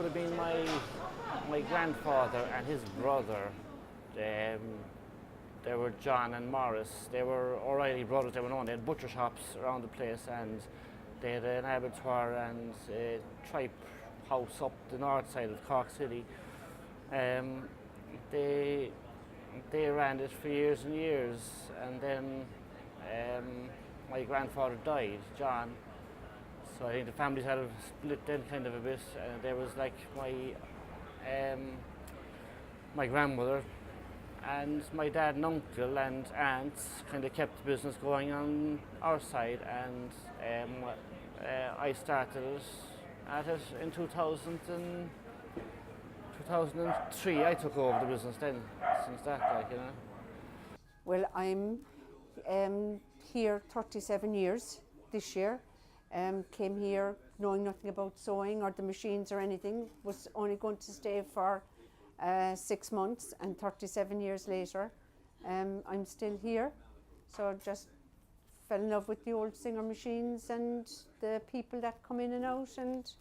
would have been my grandfather and his brother. They were John and Morris. They were O'Reilly brothers. They were known. They had butcher shops around the place, and they had an abattoir and a tripe house up the north side of Cork City. They ran it for years and years, and then my grandfather died, John. So I think the families had a split then kind of a bit. There was like my grandmother and my dad and uncle and aunts kind of kept the business going on our side, and I started at it in 2003. I took over the business then, since that, like, you know. Well, I'm here 37 years this year. Came here knowing nothing about sewing or the machines or anything, was only going to stay for 6 months, and 37 years later I'm still here. So just fell in love with the old Singer machines and the people that come in and out, and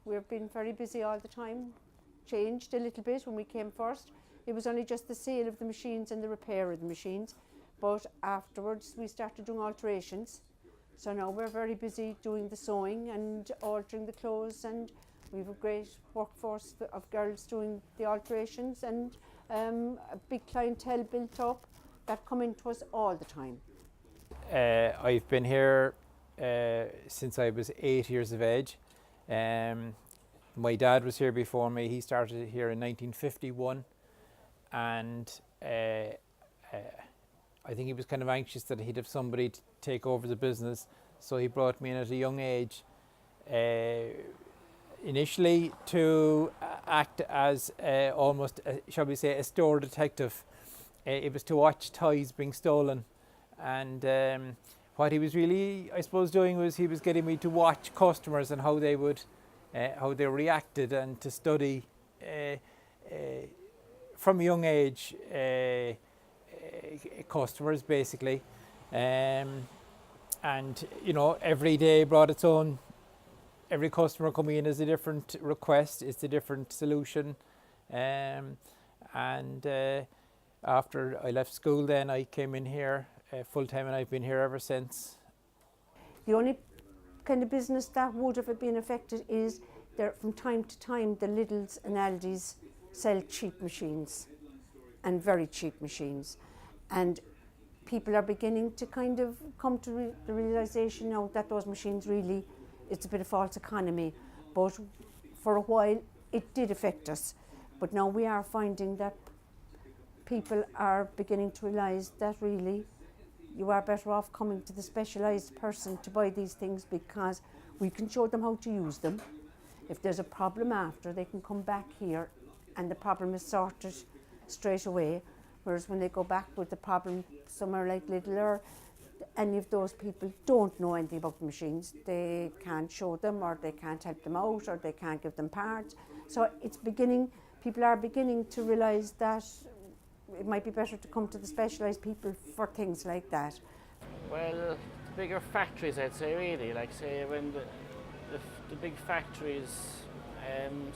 we've been very busy all the time. Changed a little bit when we came first. It was only just the sale of the machines and the repair of the machines, but afterwards we started doing alterations. So now we're very busy doing the sewing and altering the clothes, and we have a great workforce of girls doing the alterations, and a big clientele built up that come into us all the time. I've been here since I was 8 years of age. My dad was here before me. He started here in 1951, and I think he was kind of anxious that he'd have somebody to take over the business, so he brought me in at a young age. Initially to act as almost, shall we say, a store detective. It was to watch toys being stolen, and what he was really, I suppose, doing was he was getting me to watch customers and how they reacted, and to study from a young age customers, basically. And you know, every day brought its own. Every customer coming in is a different request, it's a different solution. After I left school then, I came in here full time, and I've been here ever since. The only kind of business that would have been affected is there, from time to time, the Lidls and Aldis sell cheap machines, and very cheap machines. And people are beginning to kind of come to the realisation now that those machines really, it's a bit of false economy. But for a while it did affect us. But now we are finding that people are beginning to realise that really you are better off coming to the specialised person to buy these things, because we can show them how to use them. If there's a problem after, they can come back here and the problem is sorted straight away. Whereas when they go back with the problem somewhere like Lidl or any of those people don't know anything about the machines, they can't show them, or they can't help them out, or they can't give them parts. So it's beginning, people are beginning to realise that it might be better to come to the specialised people for things like that. Well, the bigger factories, I'd say, really, like say when the big factories,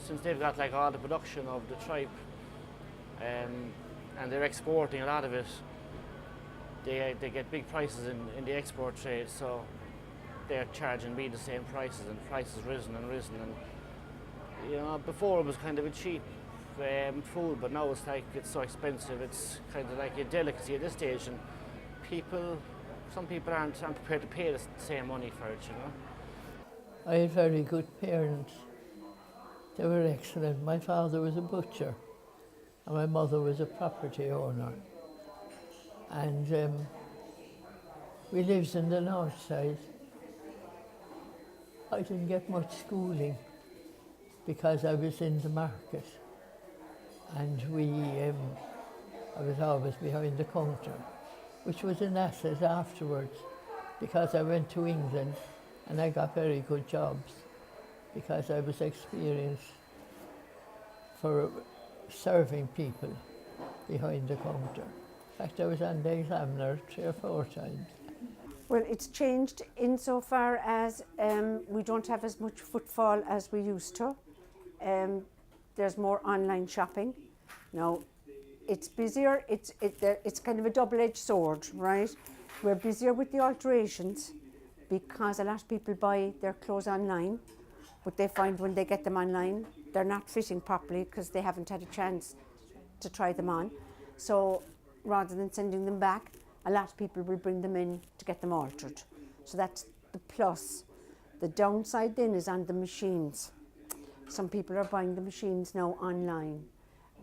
since they've got like all the production of the tripe, and they're exporting a lot of it, they get big prices in the export trade, so they're charging me the same prices, and prices risen and risen. And you know, before it was kind of a cheap food, but now it's like it's so expensive. It's kind of like a delicacy at this stage, and some people aren't prepared to pay the same money for it, you know. I had very good parents. They were excellent. My father was a butcher, and my mother was a property owner. And we lived in the north side. I didn't get much schooling because I was in the market, and I was always behind the counter, which was an asset afterwards, because I went to England and I got very good jobs because I was experienced for serving people behind the counter. In fact, I was on the examiner 3 or 4 times. Well, it's changed insofar as we don't have as much footfall as we used to. There's more online shopping. Now, it's busier, it's kind of a double-edged sword, right? We're busier with the alterations because a lot of people buy their clothes online, but they find when they get them online, they're not fitting properly because they haven't had a chance to try them on. So rather than sending them back, a lot of people will bring them in to get them altered. So that's the plus. The downside then is on the machines. Some people are buying the machines now online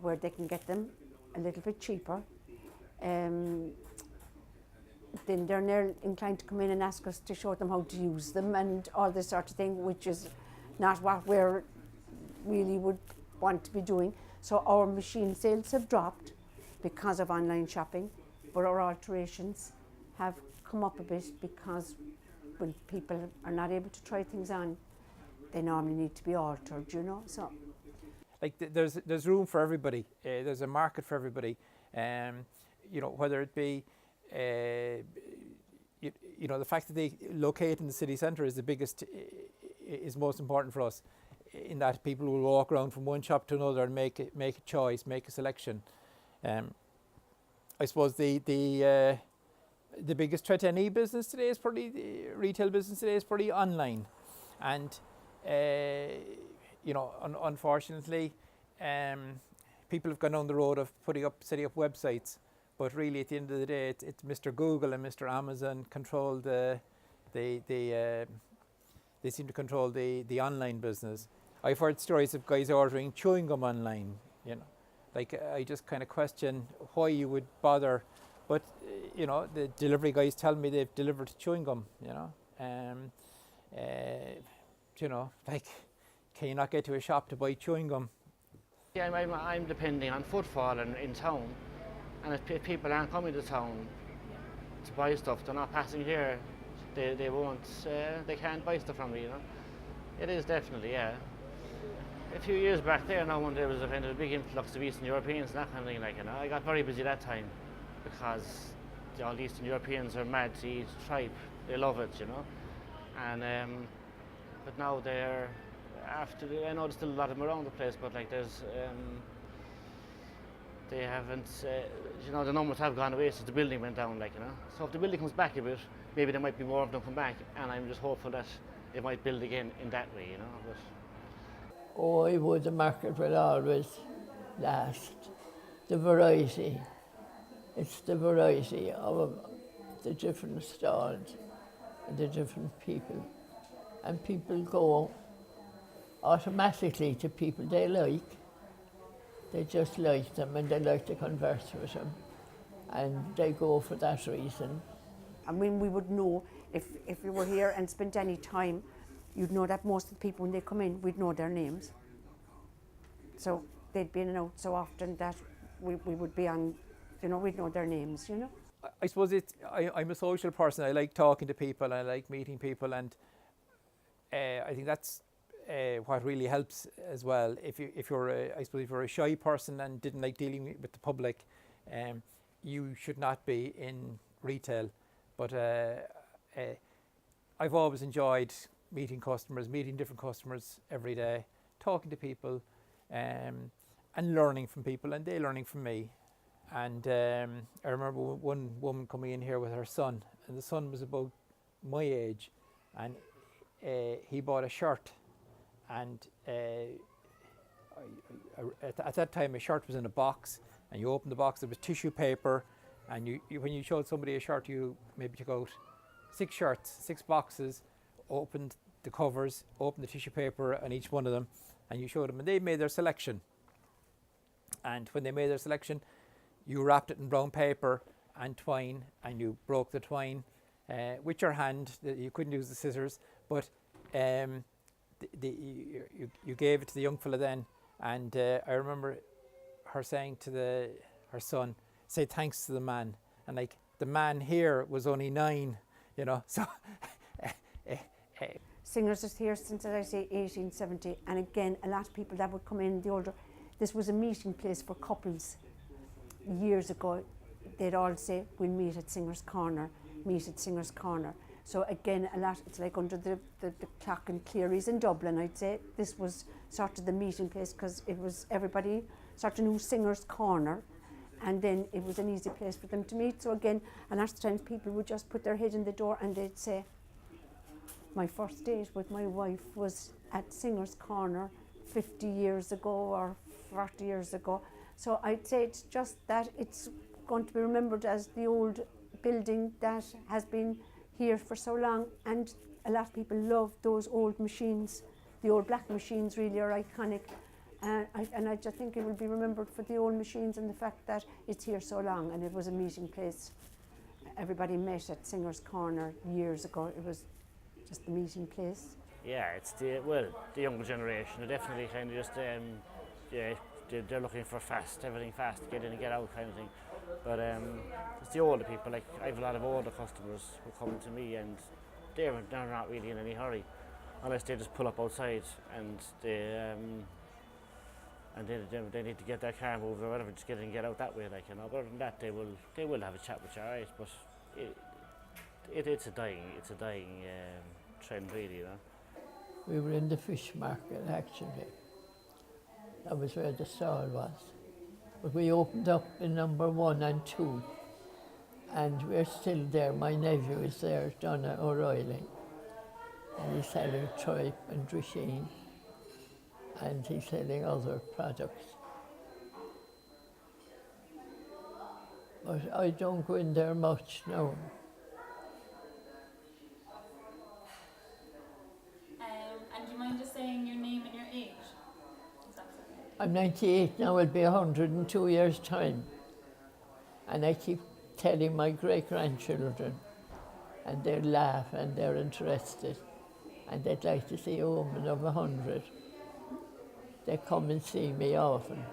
where they can get them a little bit cheaper. Then they're near inclined to come in and ask us to show them how to use them and all this sort of thing, which is not what we're really would want to be doing. So our machine sales have dropped because of online shopping, but our alterations have come up a bit because when people are not able to try things on, they normally need to be altered, you know. So, like there's room for everybody. There's a market for everybody. You know, whether it be you know, the fact that they locate in the city centre is the biggest, is most important for us. In that people will walk around from one shop to another and make a choice, make a selection. I suppose the biggest threat to any business today is probably retail business today is probably online, and you know, unfortunately, people have gone down the road of setting up websites, but really at the end of the day, it's Mr. Google and Mr. Amazon control they seem to control the online business. I've heard stories of guys ordering chewing gum online, you know. Like, I just kind of question why you would bother, but you know, the delivery guys tell me they've delivered chewing gum, you know. You know, like, can you not get to a shop to buy chewing gum? Yeah, I'm depending on footfall in town, and if people aren't coming to town to buy stuff, they're not passing here, they won't, they can't buy stuff from me, you know. It is definitely, yeah. A few years back there now, when there was a kind of big influx of Eastern Europeans and that kind of thing, like, you know, I got very busy that time because all the Eastern Europeans are mad to eat tripe. They love it, you know. And but now they're I know there's still a lot of them around the place, but like there's they haven't, you know, the numbers have gone away since the building went down, like, you know. So if the building comes back a bit, maybe there might be more of them come back, and I'm just hopeful that it might build again in that way, you know. But Oh, I would, the market will always last. The variety. It's the variety of the different stalls and the different people. And people go automatically to people they like. They just like them and they like to converse with them. And they go for that reason. I mean, we would know if you were here and spent any time, you'd know that most of the people when they come in, we'd know their names. So they'd be in and out so often that we would be on, you know, we'd know their names, you know. I suppose I'm a social person. I like talking to people. I like meeting people, and I think that's what really helps as well. If you're a shy person and didn't like dealing with the public, you should not be in retail. But I've always enjoyed meeting customers, meeting different customers every day, talking to people, and learning from people, and they learning from me. And I remember one woman coming in here with her son, and the son was about my age, and he bought a shirt, and at that time a shirt was in a box, and you opened the box, there was tissue paper, and you when you showed somebody a shirt, you maybe took out 6 shirts, 6 boxes, opened the covers, opened the tissue paper on each one of them, and you showed them, and they made their selection. And when they made their selection, you wrapped it in brown paper and twine, and you broke the twine with your hand. You couldn't use the scissors, but you gave it to the young fella then. And I remember her saying to her son, "Say thanks to the man." And like, the man here was only 9, you know. So Singers is here since, as I say, 1870, and again, a lot of people that would come in, the older, this was a meeting place for couples. Years ago, they'd all say, "We'll meet at Singer's Corner." meet at Singer's Corner. So again, a lot, it's like under the clock in Cleary's in Dublin, I'd say. This was sort of the meeting place because it was everybody sort of knew Singer's Corner, and then it was an easy place for them to meet. So again, a lot of times people would just put their head in the door and they'd say, my first date with my wife was at Singer's Corner 50 years ago or 40 years ago. So I'd say it's just that it's going to be remembered as the old building that has been here for so long, and a lot of people love those old machines. The old black machines really are iconic, and I just think it will be remembered for the old machines and the fact that it's here so long, and it was a meeting place. Everybody met at Singer's Corner years ago. It was just the meeting place. Yeah, it's the younger generation. They're definitely kind of just they're looking for everything fast, get in and get out kind of thing. But it's the older people. Like I have a lot of older customers who come to me, and they're not really in any hurry, unless they just pull up outside and they need to get their car moved or whatever, just get in and get out that way. Like, you know. But other than that, they will have a chat with you, alright. But it's a dying trend, really, you know. We were in the fish market, actually. That was where the stall was. But we opened up in number 1 and 2, and we're still there. My nephew is there, Donna O'Reilly, and he's selling tripe and drisheen, and he's selling other products. But I don't go in there much now. And do you mind just saying your name and your age? Is that okay? I'm 98 now, I'll be 100 in 2 years' time. And I keep telling my great-grandchildren, and they laugh and they're interested, and they'd like to see a woman of 100. They come and see me often.